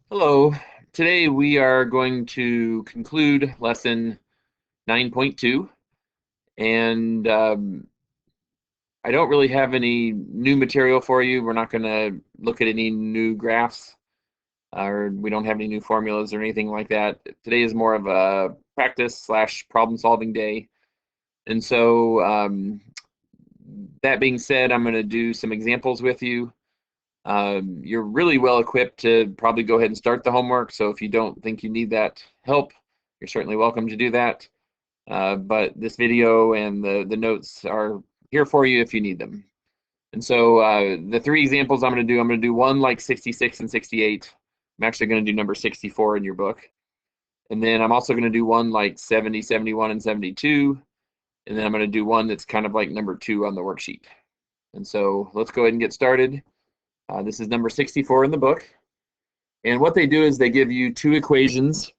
Hello. Today we are going to conclude lesson 9.2, and I don't really have any new material for you. We're not going to look at any new graphs, or we don't have any new formulas or anything like that. Today is more of a practice slash problem solving day. And so, that being said, I'm going to do some examples with you. You're really well equipped to probably go ahead and start the homework. So if you don't think you need that help, you're certainly welcome to do that. But this video and the notes are here for you if you need them. And so the three examples I'm going to do one like 66 and 68. I'm actually going to do number 64 in your book. And then I'm also going to do one like 70, 71, and 72. And then I'm going to do one that's kind of like number 2 on the worksheet. And so let's go ahead and get started. This is number 64 in the book. And what they do is they give you two equations,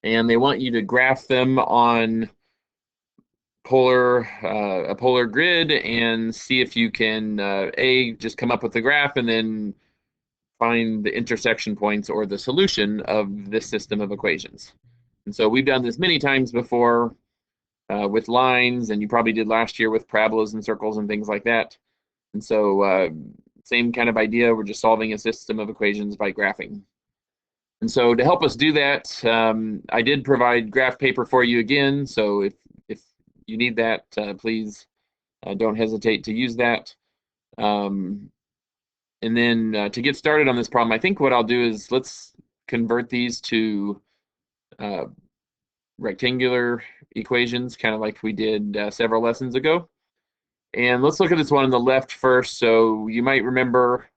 and they want you to graph them on a polar grid and see if you can just come up with the graph and then find the intersection points or the solution of this system of equations. And so we've done this many times before with lines, and you probably did last year with parabolas and circles and things like that. And so same kind of idea, we're just solving a system of equations by graphing. And so to help us do that, I did provide graph paper for you again. So if you need that, please don't hesitate to use that. And then to get started on this problem, I think what I'll do is let's convert these to rectangular equations, kind of like we did several lessons ago. And let's look at this one on the left first. So you might remember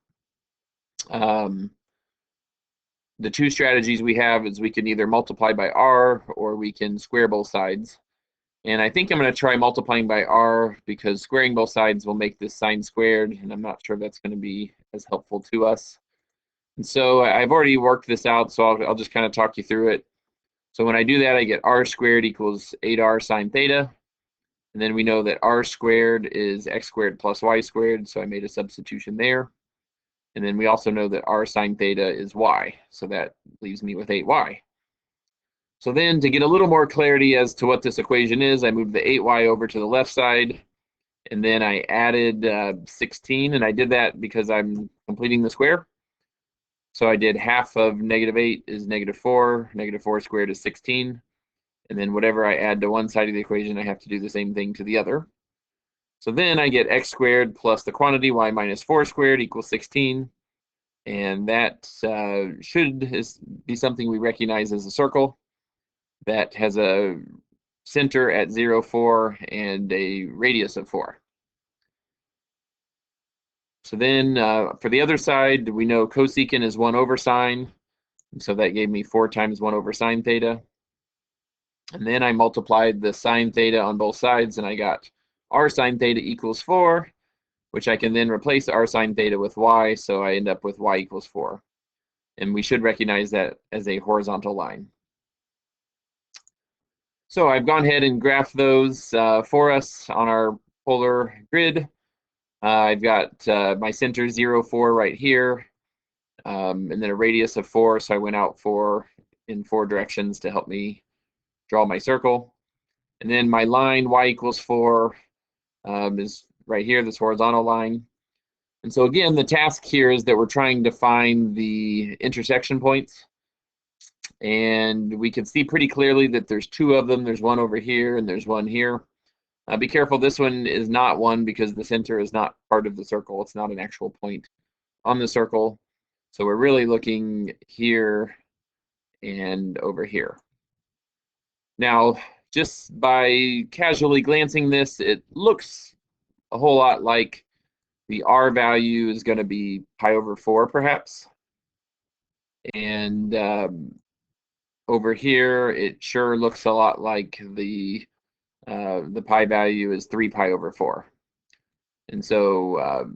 the two strategies we have is we can either multiply by r or we can square both sides. And I think I'm going to try multiplying by r because squaring both sides will make this sine squared, and I'm not sure that's going to be as helpful to us. And so I've already worked this out, so I'll just kind of talk you through it. So when I do that, I get r squared equals 8r sine theta. And then we know that r squared is x squared plus y squared, so I made a substitution there. And then we also know that r sine theta is y, so that leaves me with 8y. So then to get a little more clarity as to what this equation is, I moved the 8y over to the left side, and then I added 16, and I did that because I'm completing the square. So I did half of -8 is -4, -4 squared is 16, and then whatever I add to one side of the equation, I have to do the same thing to the other. So then I get x squared plus the quantity y minus 4 squared equals 16, and that should be something we recognize as a circle that has a center at 0, 4 and a radius of 4. So then for the other side, we know cosecant is 1 over sine, so that gave me 4 times 1 over sine theta. And then I multiplied the sine theta on both sides, and I got r sine theta equals 4, which I can then replace r sine theta with y, so I end up with y equals 4. And we should recognize that as a horizontal line. So I've gone ahead and graphed those for us on our polar grid. I've got my center 0, 4 right here, and then a radius of 4, so I went out in 4 directions to help me draw my circle. And then my line y equals 4 is right here, this horizontal line. And so again, the task here is that we're trying to find the intersection points. And we can see pretty clearly that there's 2 of them. There's one over here and there's one here. Be careful, this one is not one because the center is not part of the circle. It's not an actual point on the circle. So we're really looking here and over here. Now, just by casually glancing this, it looks a whole lot like the r value is going to be pi over 4 perhaps. And over here, it sure looks a lot like the pi value is 3 pi over 4. And so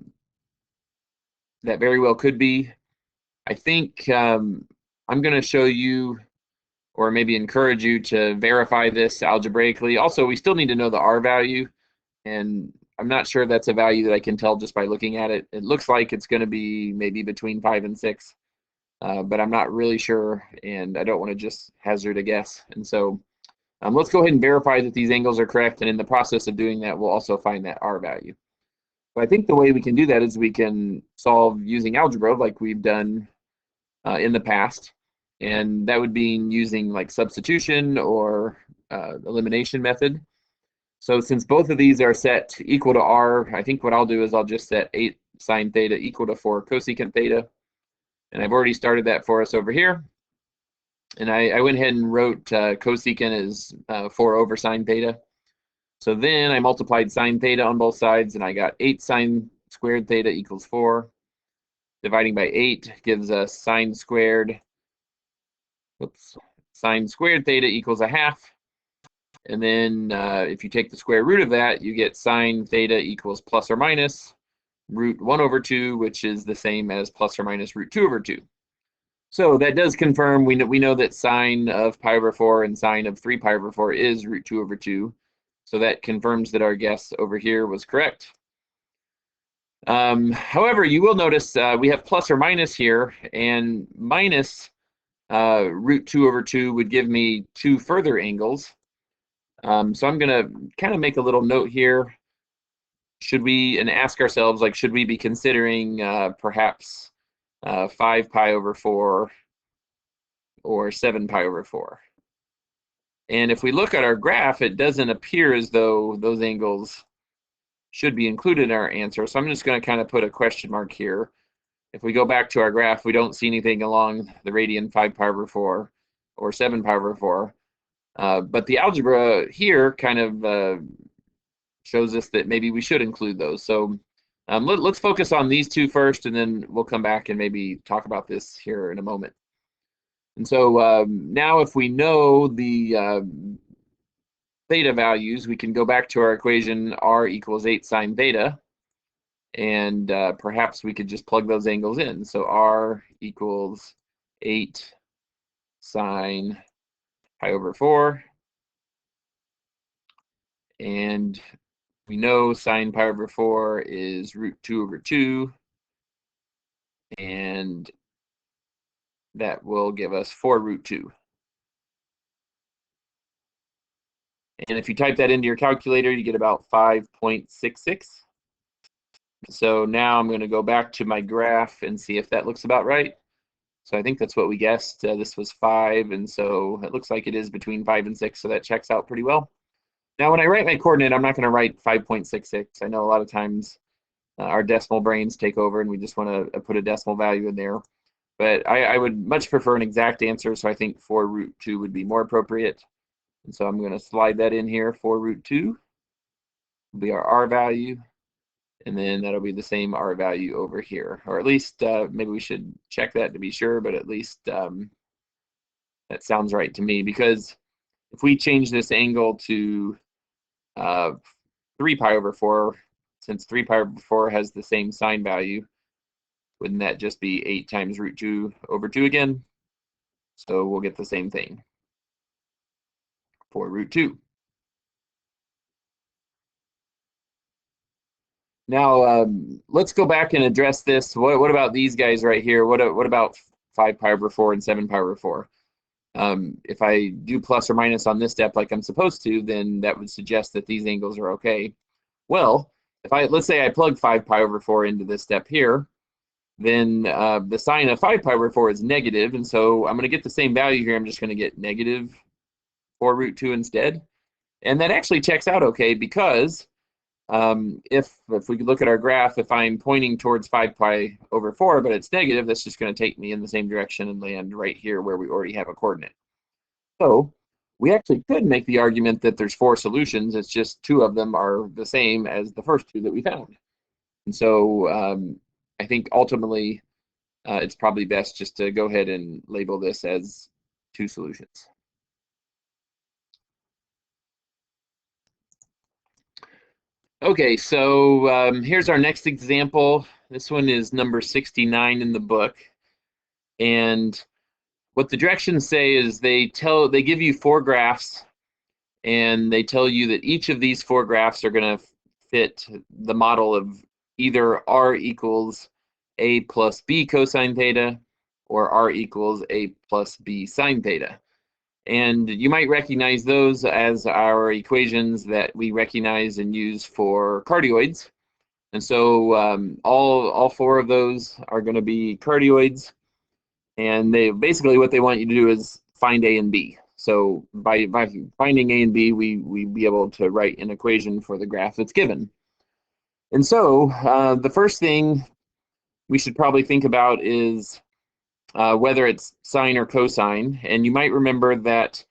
that very well could be. I think I'm going to show you or maybe encourage you to verify this algebraically. Also, we still need to know the r value, and I'm not sure that's a value that I can tell just by looking at it. It looks like it's going to be maybe between 5 and 6. but I'm not really sure, and I don't want to just hazard a guess. And so let's go ahead and verify that these angles are correct, and in the process of doing that, we'll also find that R value. But I think the way we can do that is we can solve using algebra like we've done in the past, and that would be using like substitution or elimination method. So since both of these are set equal to R, I think what I'll do is I'll just set 8 sine theta equal to 4 cosecant theta. And I've already started that for us over here. And I went ahead and wrote cosecant as 4 over sine theta. So then I multiplied sine theta on both sides, and I got 8 sine squared theta equals 4. Dividing by 8 gives us sine squared theta equals 1/2. And then if you take the square root of that, you get sine theta equals plus or minus root 1 over 2, which is the same as plus or minus root 2 over 2. So that does confirm, we know that sine of pi over 4 and sine of 3 pi over 4 is root 2 over 2. So that confirms that our guess over here was correct. However, you will notice we have plus or minus here, and minus root 2 over 2 would give me 2 further angles. So I'm going to kind of make a little note here. Should we, and ask ourselves, like, should we be considering perhaps 5 pi over 4 or 7 pi over 4? And if we look at our graph, it doesn't appear as though those angles should be included in our answer. So I'm just going to kind of put a question mark here. If we go back to our graph, we don't see anything along the radian 5 pi over 4 or 7 pi over 4. But the algebra here kind of shows us that maybe we should include those. So let's focus on these two first, and then we'll come back and maybe talk about this here in a moment. And so now if we know the theta values, we can go back to our equation R equals 8 sine theta, and perhaps we could just plug those angles in. So R equals 8 sine pi over 4, and we know sine pi over 4 is root 2 over 2, and that will give us 4 root 2. And if you type that into your calculator, you get about 5.66. So now I'm going to go back to my graph and see if that looks about right. So I think that's what we guessed. This was 5, and so it looks like it is between 5 and 6, so that checks out pretty well. Now when I write my coordinate, I'm not going to write 5.66. I know a lot of times our decimal brains take over and we just want to put a decimal value in there. But I would much prefer an exact answer, so I think 4 root 2 would be more appropriate. And so I'm going to slide that in here. 4 root 2 will be our R value, and then that'll be the same R value over here. Or at least maybe we should check that to be sure, but at least that sounds right to me, because if we change this angle to 3 pi over 4, since 3 pi over 4 has the same sine value, wouldn't that just be 8 times root 2 over 2 again? So we'll get the same thing. 4 root 2. Now let's go back and address this. What about these guys right here? What about 5 pi over 4 and 7 pi over 4? If I do plus or minus on this step like I'm supposed to, then that would suggest that these angles are okay. Well, if let's say I plug 5 pi over 4 into this step here, then the sine of 5 pi over 4 is negative, and so I'm going to get the same value here. I'm just going to get negative 4 root 2 instead. And that actually checks out okay, because if we could look at our graph, if I'm pointing towards 5 pi over 4, but it's negative, that's just going to take me in the same direction and land right here where we already have a coordinate. So we actually could make the argument that there's 4 solutions. It's just 2 of them are the same as the first 2 that we found. And so I think ultimately it's probably best just to go ahead and label this as 2 solutions. Okay, so here's our next example. This one is number 69 in the book. And what the directions say is they give you 4 graphs, and they tell you that each of these 4 graphs are going to fit the model of either R equals A plus B cosine theta, or r equals a plus b sine theta. And you might recognize those as our equations that we recognize and use for cardioids. And so all four of those are going to be cardioids. And they basically what they want you to do is find a and b. So by finding a and b, we be able to write an equation for the graph that's given. And so the first thing we should probably think about is whether it's sine or cosine. And you might remember that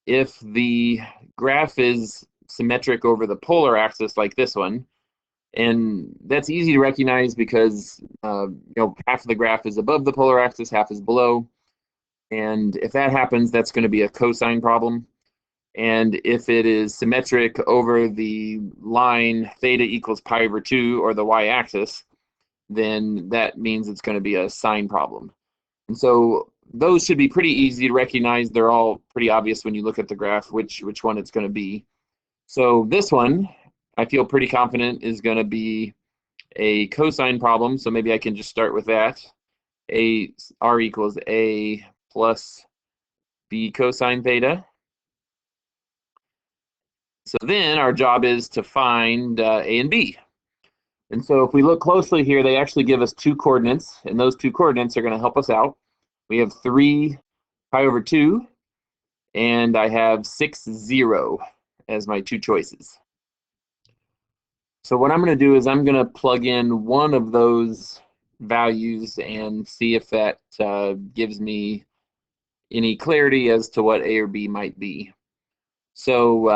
if the graph is symmetric over the polar axis like this one, and that's easy to recognize because half of the graph is above the polar axis, half is below. And if that happens, that's going to be a cosine problem. And if it is symmetric over the line theta equals pi over 2 or the y-axis, then that means it's going to be a sine problem. And so those should be pretty easy to recognize. They're all pretty obvious when you look at the graph which one it's going to be. So this one, I feel pretty confident is going to be a cosine problem. So maybe I can just start with that. R equals a plus b cosine theta. So then our job is to find a and b. And so if we look closely here, they actually give us two coordinates, and those two coordinates are going to help us out. We have 3 pi over 2, and I have 6, 0 as my two choices. So what I'm going to do is I'm going to plug in one of those values and see if that gives me any clarity as to what A or B might be. So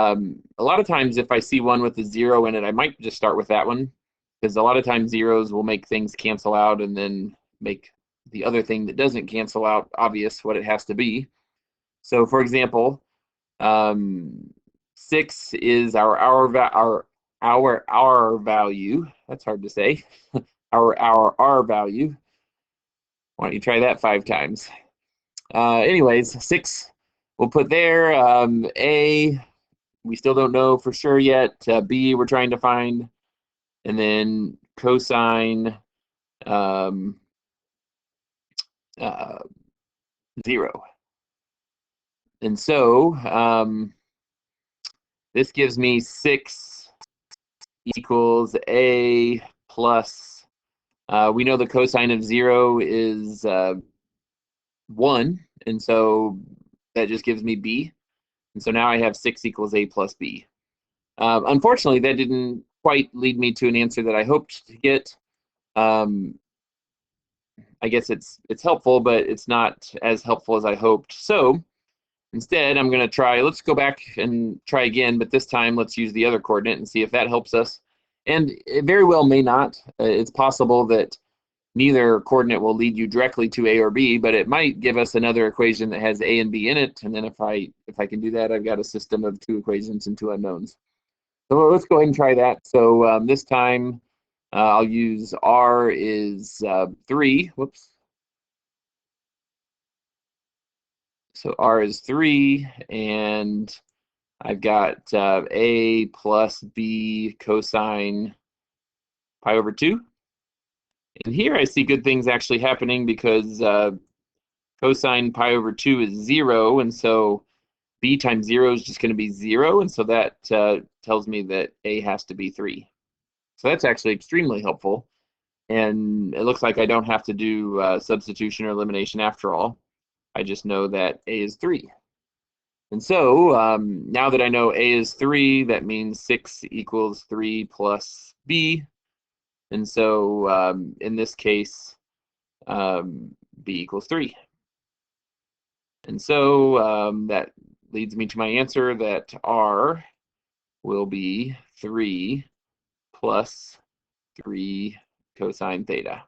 a lot of times if I see one with a 0 in it, I might just start with that one, because a lot of times zeros will make things cancel out and then make the other thing that doesn't cancel out obvious what it has to be. So for example, 6 is our R value. That's hard to say. our R value. Why don't you try that 5 times? Anyways, 6 we'll put there. A, we still don't know for sure yet. B, we're trying to find. And then cosine 0. And so this gives me 6 equals A plus, we know the cosine of 0 is 1, and so that just gives me B. And so now I have 6 equals A plus B. Unfortunately, that didn't quite lead me to an answer that I hoped to get. I guess it's helpful, but it's not as helpful as I hoped. So instead, I'm going to try, let's go back and try again, but this time let's use the other coordinate and see if that helps us. And it very well may not. It's possible that neither coordinate will lead you directly to A or B, but it might give us another equation that has A and B in it. And then if I can do that, I've got a system of 2 equations and 2 unknowns. So let's go ahead and try that. So this time I'll use R is 3. Whoops. So R is 3, and I've got A plus B cosine pi over 2. And here I see good things actually happening because cosine pi over 2 is 0, and so B times 0 is just going to be 0, and so that tells me that A has to be 3. So that's actually extremely helpful, and it looks like I don't have to do substitution or elimination after all. I just know that A is 3. And so now that I know A is 3, that means 6 equals 3 plus B. And so in this case, B equals 3. And so that leads me to my answer that R will be 3 plus 3 cosine theta.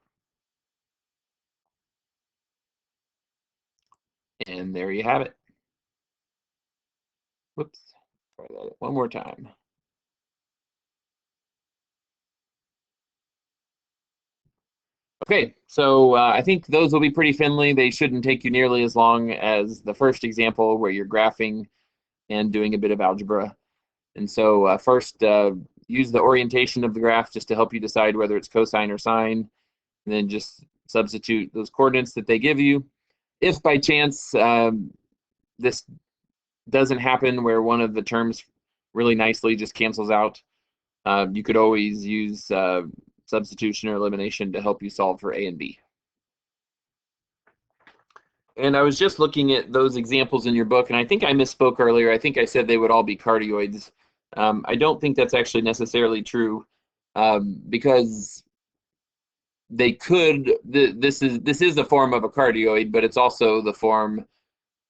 And there you have it. Whoops, try that one more time. Okay, so I think those will be pretty friendly. They shouldn't take you nearly as long as the first example where you're graphing and doing a bit of algebra. And so first, use the orientation of the graph just to help you decide whether it's cosine or sine, and then just substitute those coordinates that they give you. If by chance this doesn't happen where one of the terms really nicely just cancels out, you could always use substitution or elimination to help you solve for A and B. And I was just looking at those examples in your book, and I think I misspoke earlier. I think I said they would all be cardioids. I don't think that's actually necessarily true, because they could. This is the form of a cardioid, but it's also the form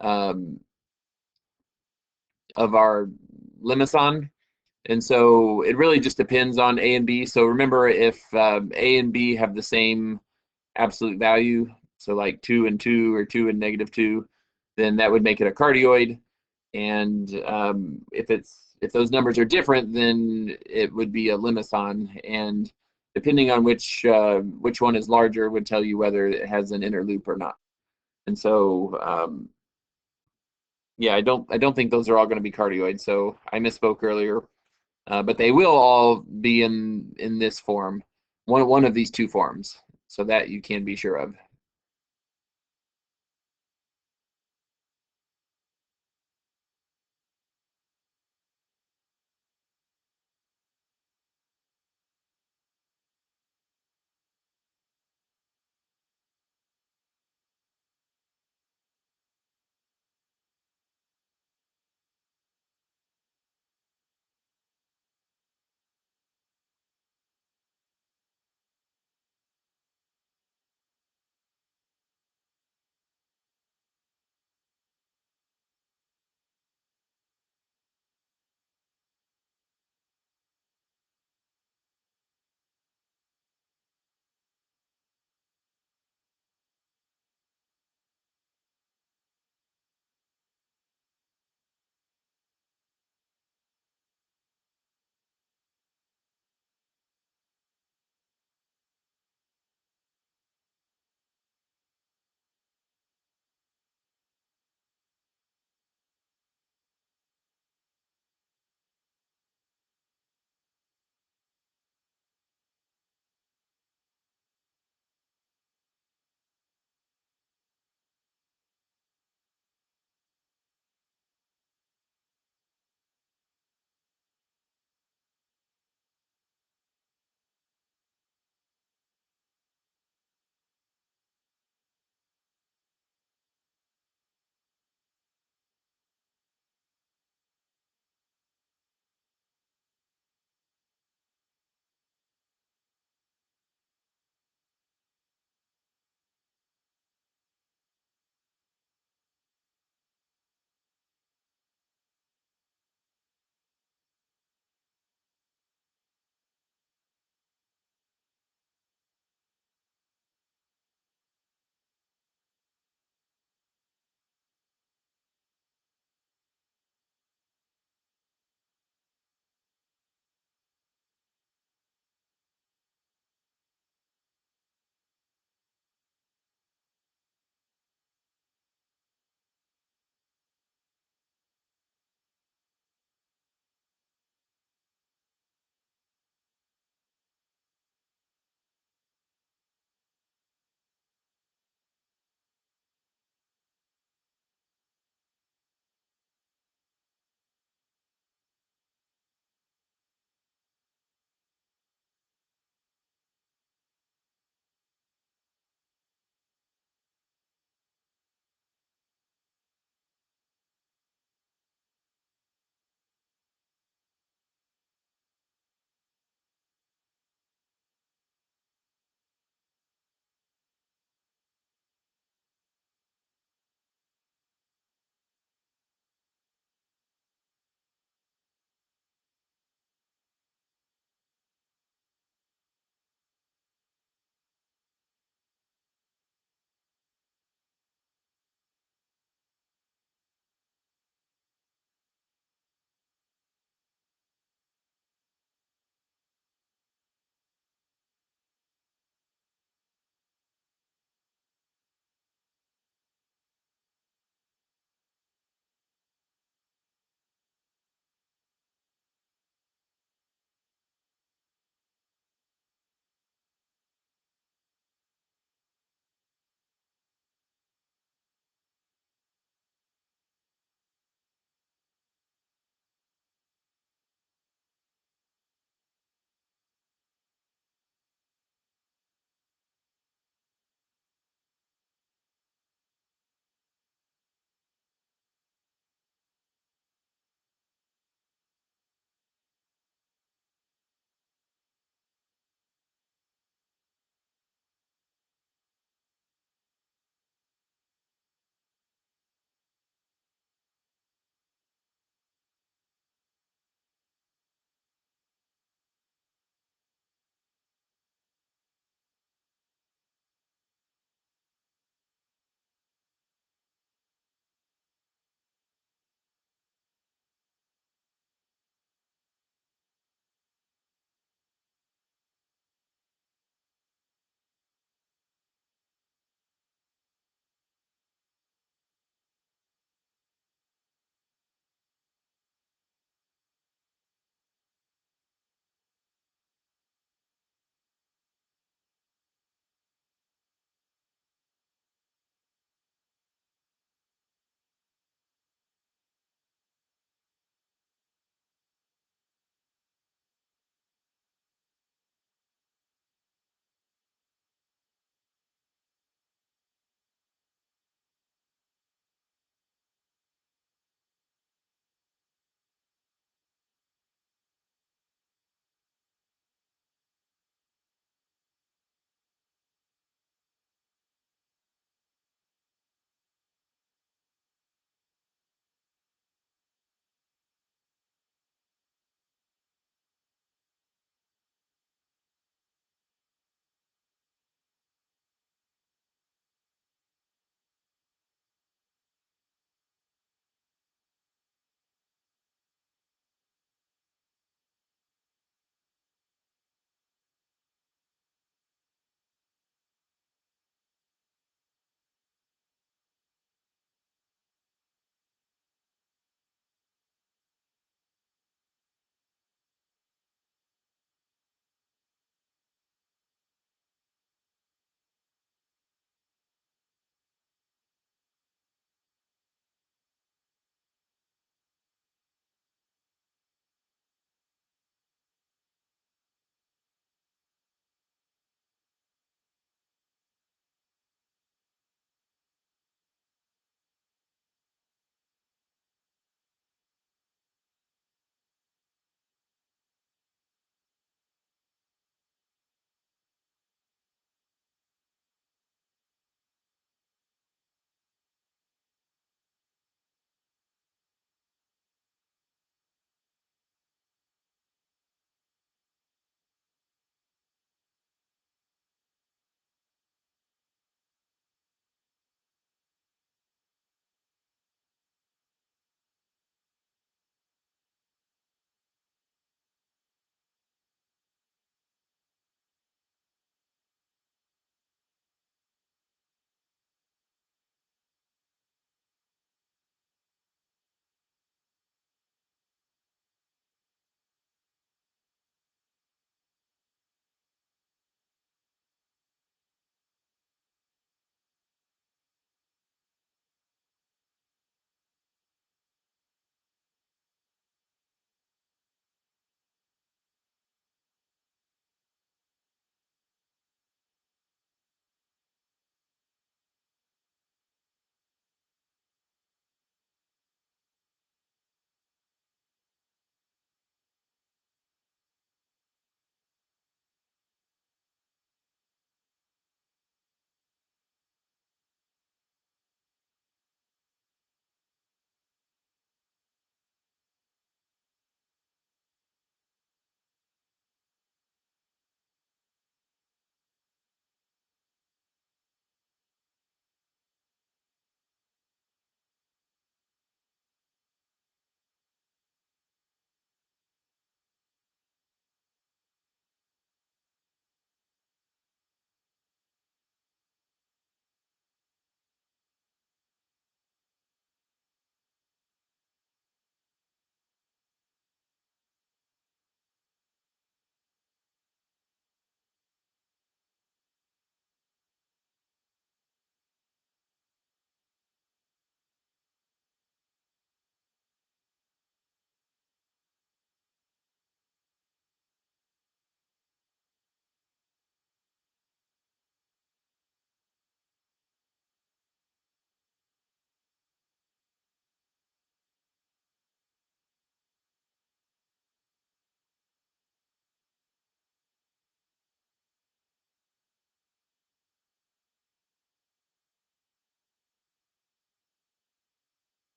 of our limison. And so it really just depends on A and B. So remember, if A and B have the same absolute value, so like 2 and 2 or 2 and -2, then that would make it a cardioid. And if those numbers are different, then it would be a limison. And depending on which one is larger would tell you whether it has an inner loop or not. And so yeah, I don't think those are all going to be cardioids. So I misspoke earlier, but they will all be in this form, one of these two forms. So that you can be sure of.